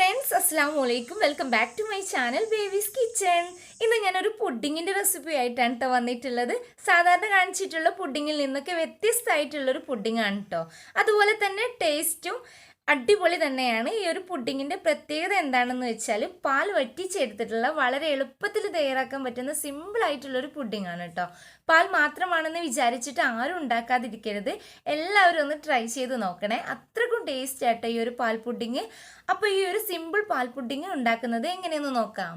Friends അസ്സലാമു അലൈക്കും welcome back to my channel babies kitchen. ഇന്ന് ഞാനൊരു പുഡിങ്ങിൻ്റെ റെസിപ്പി ആയിട്ടാണ് കേട്ടോ വന്നിട്ടുള്ളത്. സാധാരണ കാണിച്ചിട്ടുള്ള പുഡിങ്ങിൽ നിന്നൊക്കെ വ്യത്യസ്തമായിട്ടുള്ളൊരു പുഡിങ്ങാണ് കേട്ടോ. അതുപോലെ തന്നെ ടേസ്റ്റും അടിപൊളി തന്നെയാണ്. ഈ ഒരു പുഡിങ്ങിൻ്റെ പ്രത്യേകത എന്താണെന്ന് വെച്ചാൽ പാൽ വറ്റിച്ചെടുത്തിട്ടുള്ള വളരെ എളുപ്പത്തിൽ തയ്യാറാക്കാൻ പറ്റുന്ന സിമ്പിളായിട്ടുള്ളൊരു പുഡിങ്ങാണ് കേട്ടോ. പാൽ മാത്രമാണെന്ന് വിചാരിച്ചിട്ട് ആരും ഉണ്ടാക്കാതിരിക്കരുത്, എല്ലാവരും ഒന്ന് ട്രൈ ചെയ്ത് നോക്കണേ. അത്രക്കും ടേസ്റ്റ് ആട്ടോ ഈ ഒരു പാൽ പുഡിങ്. അപ്പോൾ ഈ ഒരു സിമ്പിൾ പാൽ പുഡിങ് ഉണ്ടാക്കുന്നത് എങ്ങനെയെന്ന് നോക്കാം.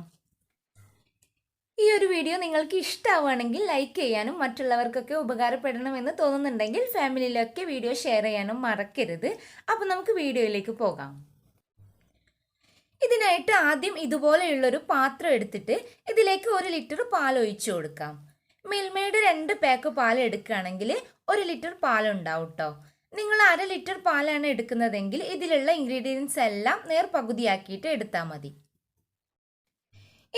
ഈ ഒരു വീഡിയോ നിങ്ങൾക്ക് ഇഷ്ടമാവുകയാണെങ്കിൽ ലൈക്ക് ചെയ്യാനും മറ്റുള്ളവർക്കൊക്കെ ഉപകാരപ്പെടണമെന്ന് തോന്നുന്നുണ്ടെങ്കിൽ ഫാമിലിയിലൊക്കെ വീഡിയോ ഷെയർ ചെയ്യാനും മറക്കരുത്. അപ്പോൾ നമുക്ക് വീഡിയോയിലേക്ക് പോകാം. ഇതിനായിട്ട് ആദ്യം ഇതുപോലെയുള്ളൊരു പാത്രം എടുത്തിട്ട് ഇതിലേക്ക് 1 ലിറ്റർ പാൽ ഒഴിച്ചു കൊടുക്കാം. മിൽമയുടെ 2 പാക്ക് പാൽ എടുക്കുകയാണെങ്കിൽ 1 ലിറ്റർ പാലുണ്ടാവും കേട്ടോ. നിങ്ങൾ 1/2 ലിറ്റർ പാലാണ് എടുക്കുന്നതെങ്കിൽ ഇതിലുള്ള ഇൻഗ്രീഡിയൻസ് എല്ലാം നേർപകുതിയാക്കിയിട്ട് എടുത്താൽ മതി.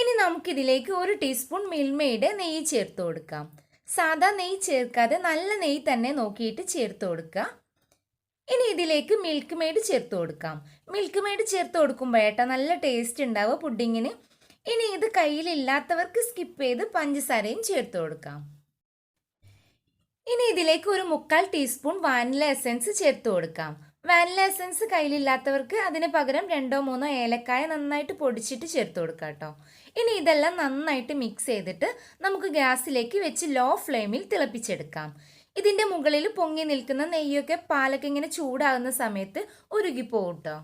ഇനി നമുക്കിതിലേക്ക് 1 ടീസ്പൂൺ മിൽമയുടെ നെയ്യ് ചേർത്ത് കൊടുക്കാം. സാധാ നെയ്യ് ചേർക്കാതെ നല്ല നെയ്യ് തന്നെ നോക്കിയിട്ട് ചേർത്ത് കൊടുക്കുക. ഇനി ഇതിലേക്ക് മിൽക്ക് മെയ്ഡ് ചേർത്ത് കൊടുക്കാം. മിൽക്ക് മെയ്ഡ് ചേർത്ത് കൊടുക്കുമ്പോഴേട്ടാ നല്ല ടേസ്റ്റ് ഉണ്ടാവുക പുഡിങ്ങിന്. ഇനി ഇത് കയ്യിലില്ലാത്തവർക്ക് സ്കിപ്പ് ചെയ്ത് പഞ്ചസാരയും ചേർത്ത് കൊടുക്കാം. ഇനി ഇതിലേക്ക് 1/4 ടീസ്പൂൺ വാനില എസൻസ് ചേർത്ത് കൊടുക്കാം. വാനില എസൻസ് കയ്യിലില്ലാത്തവർക്ക് അതിന് പകരം 2-3 ഏലക്കായ നന്നായിട്ട് പൊടിച്ചിട്ട് ചേർത്ത് കൊടുക്കാം കേട്ടോ. ഇനി ഇതെല്ലാം നന്നായിട്ട് മിക്സ് ചെയ്തിട്ട് നമുക്ക് ഗ്യാസിലേക്ക് വെച്ച് ലോ ഫ്ലെയിമിൽ തിളപ്പിച്ചെടുക്കാം. ഇതിൻ്റെ മുകളിൽ പൊങ്ങി നിൽക്കുന്ന നെയ്യൊക്കെ പാലൊക്കെ ഇങ്ങനെ ചൂടാകുന്ന സമയത്ത് ഉരുകിപ്പോകും കേട്ടോ.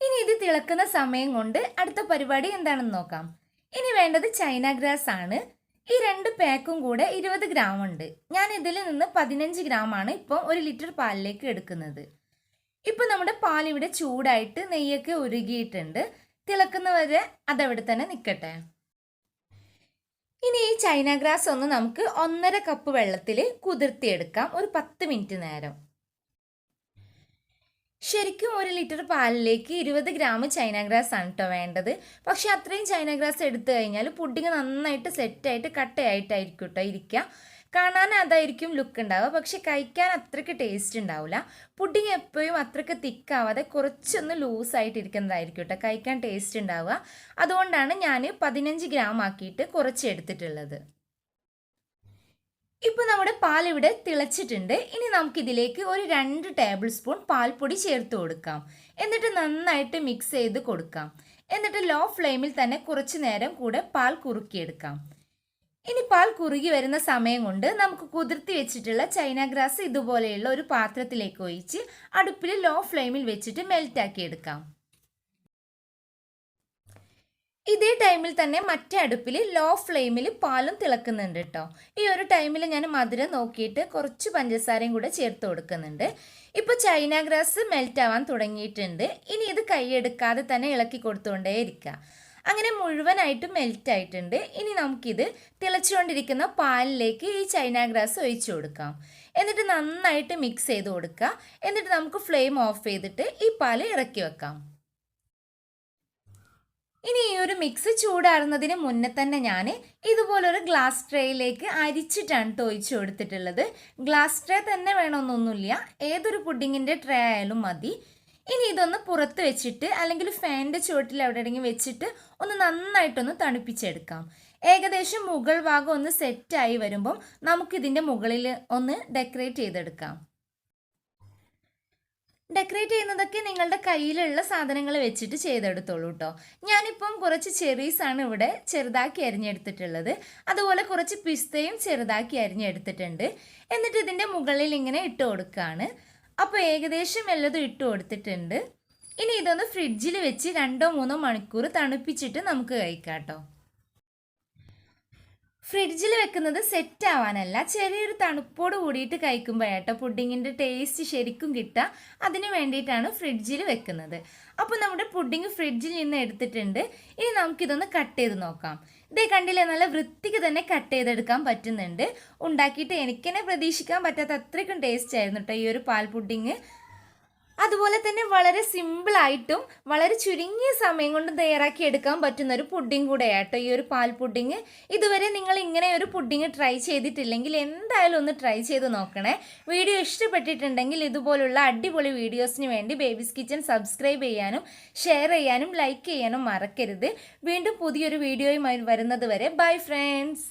ഇനി ഇത് തിളക്കുന്ന സമയം കൊണ്ട് അടുത്ത പരിപാടി എന്താണെന്ന് നോക്കാം. ഇനി വേണ്ടത് ചൈന ഗ്രാസ് ആണ്. ഈ 2 പാക്കും കൂടെ 20 ഗ്രാം ഉണ്ട്. ഞാൻ ഇതിൽ നിന്ന് 15 ഗ്രാമാണ് ഇപ്പോൾ 1 ലിറ്റർ പാലിലേക്ക് എടുക്കുന്നത്. ഇപ്പോൾ നമ്മുടെ പാൽ ഇവിടെ ചൂടായിട്ട് നെയ്യൊക്കെ ഉരുകിയിട്ടുണ്ട്. തിളക്കുന്നവരെ അതവിടെ തന്നെ നിൽക്കട്ടെ. ഇനി ഈ ചൈന ഗ്രാസ് ഒന്ന് നമുക്ക് 1.5 കപ്പ് വെള്ളത്തിൽ കുതിർത്തിയെടുക്കാം ഒരു 10 മിനിറ്റ് നേരം. ശരിക്കും 1 ലിറ്റർ പാലിലേക്ക് 20 ഗ്രാം ചൈന ഗ്രാസ് ആണ് കേട്ടോ വേണ്ടത്. പക്ഷെ അത്രയും ചൈന ഗ്രാസ് എടുത്തു കഴിഞ്ഞാൽ പുഡിങ് നന്നായിട്ട് സെറ്റായിട്ട് കട്ടയായിട്ടായിരിക്കും കേട്ടോ ഇരിക്കുക. കാണാൻ അതായിരിക്കും ലുക്ക് ഉണ്ടാവുക, പക്ഷെ കഴിക്കാൻ അത്രയ്ക്ക് ടേസ്റ്റ് ഉണ്ടാവില്ല. പുഡിങ് എപ്പോഴും അത്രയ്ക്ക് തിക്കാവാതെ കുറച്ചൊന്ന് ലൂസായിട്ടിരിക്കുന്നതായിരിക്കും കേട്ടോ കഴിക്കാൻ ടേസ്റ്റ് ഉണ്ടാവുക. അതുകൊണ്ടാണ് ഞാൻ 15 ഗ്രാം ആക്കിയിട്ട് കുറച്ച് എടുത്തിട്ടുള്ളത്. ഇപ്പോൾ നമ്മുടെ പാൽ ഇവിടെ തിളച്ചിട്ടുണ്ട്. ഇനി നമുക്കിതിലേക്ക് 2 ടേബിൾ സ്പൂൺ പാൽപ്പൊടി ചേർത്ത് കൊടുക്കാം. എന്നിട്ട് നന്നായിട്ട് മിക്സ് ചെയ്ത് കൊടുക്കാം. എന്നിട്ട് ലോ ഫ്ലെയിമിൽ തന്നെ കുറച്ച് നേരം കൂടെ പാൽ കുറുക്കിയെടുക്കാം. ഇനി പാൽ കുറുകി വരുന്ന സമയം കൊണ്ട് നമുക്ക് കുതിർത്തി വെച്ചിട്ടുള്ള ചൈന ഗ്രാസ് ഇതുപോലെയുള്ള ഒരു പാത്രത്തിലേക്ക് ഒഴിച്ച് അടുപ്പിൽ ലോ ഫ്ലെയിമിൽ വെച്ചിട്ട് മെൽറ്റാക്കി എടുക്കാം. ഇതേ ടൈമിൽ തന്നെ മറ്റേ അടുപ്പിൽ ലോ ഫ്ലെയിമിൽ പാലും തിളക്കുന്നുണ്ട് കേട്ടോ. ഈ ഒരു ടൈമിൽ ഞാൻ മധുരം നോക്കിയിട്ട് കുറച്ച് പഞ്ചസാരയും കൂടെ ചേർത്ത് കൊടുക്കുന്നുണ്ട്. ഇപ്പോൾ ചൈന ഗ്രാസ് മെൽറ്റ് ആവാൻ തുടങ്ങിയിട്ടുണ്ട്. ഇനി ഇത് കൈയെടുക്കാതെ തന്നെ ഇളക്കി കൊടുത്തുകൊണ്ടേ ഇരിക്കുക. അങ്ങനെ മുഴുവനായിട്ട് മെൽറ്റ് ആയിട്ടുണ്ട്. ഇനി നമുക്കിത് തിളച്ചുകൊണ്ടിരിക്കുന്ന പാലിലേക്ക് ഈ ചൈന ഗ്രാസ് ഒഴിച്ചു കൊടുക്കാം. എന്നിട്ട് നന്നായിട്ട് മിക്സ് ചെയ്ത് കൊടുക്കുക. എന്നിട്ട് നമുക്ക് ഫ്ലെയിം ഓഫ് ചെയ്തിട്ട് ഈ പാൽ ഇറക്കി വെക്കാം. ഇനി ഈ ഒരു മിക്സ് ചൂടാറുന്നതിന് മുന്നേ തന്നെ ഞാൻ ഇതുപോലൊരു ഗ്ലാസ് ട്രേയിലേക്ക് അരിച്ചിട്ടാണ് ഒഴിച്ചു കൊടുത്തിട്ടുള്ളത്. ഗ്ലാസ് ട്രേ തന്നെ വേണമെന്നൊന്നുമില്ല, ഏതൊരു പുഡിങ്ങിൻ്റെ ട്രേ ആയാലും മതി. ഇനി ഇതൊന്ന് പുറത്ത് വെച്ചിട്ട് അല്ലെങ്കിൽ ഫാനിൻ്റെ ചുവട്ടിൽ എവിടെയെങ്കിലും വെച്ചിട്ട് ഒന്ന് നന്നായിട്ടൊന്ന് തണുപ്പിച്ചെടുക്കാം. ഏകദേശം മുകൾ ഭാഗം ഒന്ന് സെറ്റായി വരുമ്പം നമുക്കിതിൻ്റെ മുകളിൽ ഒന്ന് ഡെക്കറേറ്റ് ചെയ്തെടുക്കാം. ഡെക്കറേറ്റ് ചെയ്യുന്നതൊക്കെ നിങ്ങളുടെ കയ്യിലുള്ള സാധനങ്ങൾ വെച്ചിട്ട് ചെയ്തെടുത്തോളൂ കേട്ടോ. ഞാനിപ്പം കുറച്ച് ചെറീസാണ് ഇവിടെ ചെറുതാക്കി അരിഞ്ഞെടുത്തിട്ടുള്ളത്. അതുപോലെ കുറച്ച് പിസ്തയും ചെറുതാക്കി അരിഞ്ഞെടുത്തിട്ടുണ്ട്. എന്നിട്ട് ഇതിൻ്റെ മുകളിൽ ഇങ്ങനെ ഇട്ട് കൊടുക്കുകയാണ്. അപ്പോൾ ഏകദേശം എല്ലതും ഇട്ട് കൊടുത്തിട്ടുണ്ട്. ഇനി ഇതൊന്ന് ഫ്രിഡ്ജിൽ വെച്ച് 2-3 മണിക്കൂർ തണുപ്പിച്ചിട്ട് നമുക്ക് കഴിക്കാം കേട്ടോ. ഫ്രിഡ്ജിൽ വെക്കുന്നത് സെറ്റ് ആവാനല്ല, ചെറിയൊരു തണുപ്പോട് കൂടിയിട്ട് കഴിക്കുമ്പോഴേട്ടോ പുഡിങ്ങിൻ്റെ ടേസ്റ്റ് ശരിക്കും കിട്ടുക. അതിന് വേണ്ടിയിട്ടാണ് ഫ്രിഡ്ജിൽ വെക്കുന്നത്. അപ്പോൾ നമ്മുടെ പുഡിങ് ഫ്രിഡ്ജിൽ നിന്ന് എടുത്തിട്ടുണ്ട്. ഇനി നമുക്കിതൊന്ന് കട്ട് ചെയ്ത് നോക്കാം. ഇതേ കണ്ടില്ലേ, നല്ല വൃത്തിക്ക് തന്നെ കട്ട് ചെയ്തെടുക്കാൻ പറ്റുന്നുണ്ട്. ഉണ്ടാക്കിയിട്ട് എനിക്ക് തന്നെ പ്രതീക്ഷിക്കാൻ പറ്റാത്ത അത്രയ്ക്കും ടേസ്റ്റ് ആയിരുന്നു കേട്ടോ ഈ ഒരു പാൽ പുഡിങ്. അതുപോലെ തന്നെ വളരെ സിമ്പിളായിട്ടും വളരെ ചുരുങ്ങിയ സമയം കൊണ്ട് തയ്യാറാക്കി എടുക്കാൻ പറ്റുന്ന ഒരു പുഡിംഗ് കൂടെയാട്ടോ ഈ ഒരു പാൽ പുഡിംഗ്. ഇതുവരെ നിങ്ങൾ ഇങ്ങനെ ഒരു പുഡിംഗ് ട്രൈ ചെയ്തിട്ടില്ലെങ്കിൽ എന്തായാലും ഒന്ന് ട്രൈ ചെയ്ത് നോക്കണേ. വീഡിയോ ഇഷ്ടപ്പെട്ടിട്ടുണ്ടെങ്കിൽ ഇതുപോലുള്ള അടിപൊളി വീഡിയോസിന് വേണ്ടി ബേബീസ് കിച്ചൻ സബ്സ്ക്രൈബ് ചെയ്യാനും ഷെയർ ചെയ്യാനും ലൈക്ക് ചെയ്യാനും മറക്കരുത്. വീണ്ടും പുതിയൊരു വീഡിയോയുമായി വരുന്നത് വരെ ബൈ ഫ്രണ്ട്സ്.